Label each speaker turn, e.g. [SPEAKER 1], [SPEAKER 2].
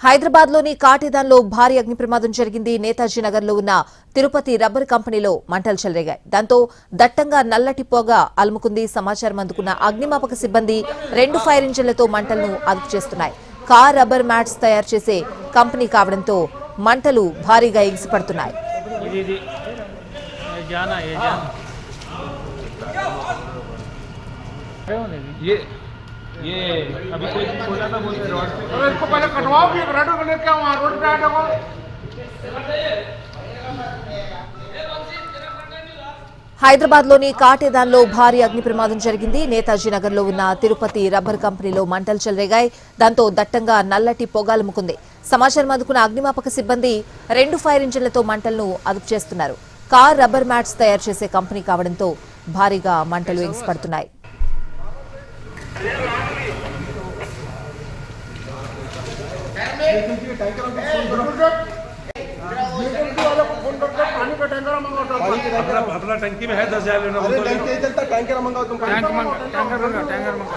[SPEAKER 1] హైదరాబాద్లోని కాటేదాన్లో భారీ అగ్ని ప్రమాదం జరిగింది. నేతాజీ నగర్లో ఉన్న తిరుపతి రబ్బర్ కంపెనీలో మంటలు చెలరేగాయి. దాంతో దట్టంగా నల్లటి పొగ అలుముకుంది. సమాచారం అందుకున్న అగ్నిమాపక సిబ్బంది 2 ఫైర్ ఇంజిన్లతో మంటలను అదుపు చేస్తున్నాయి. కార్ రబ్బర్ మ్యాట్స్ తయారు చేసే కంపెనీ కావడంతో మంటలు భారీగా ఎగిసిపడుతున్నాయి.
[SPEAKER 2] ये अभी कोई खोला था बोल रहे रोड पे
[SPEAKER 3] इसको पहले कटवाओ कि रेड को लेके आओ रोड पे आटे को
[SPEAKER 1] హైదరాబాద్లోని కాటేదాన్లో భారీ అగ్ని ప్రమాదం జరిగింది. నేతాజీ నగర్లో ఉన్న తిరుపతి రబ్బర్ కంపెనీలో మంటలు చెలరేగాయి. దాంతో దట్టంగా నల్లటి పొగాలముకుంది. సమాచారం అందుకున్న అగ్నిమాపక సిబ్బంది 2 ఫైర్ ఇంజిన్లతో మంటలను అదుపు చేస్తున్నారు. కార్ రబ్బర్ మ్యాట్స్ తయారు చేసే కంపెనీ కావడంతో భారీగా మంటలు ఎగిసిపడుతున్నాయి.
[SPEAKER 2] अपना टंकी में है 10,000 लेना
[SPEAKER 3] टैंकर मंगाओ तुम टैंकर मंगा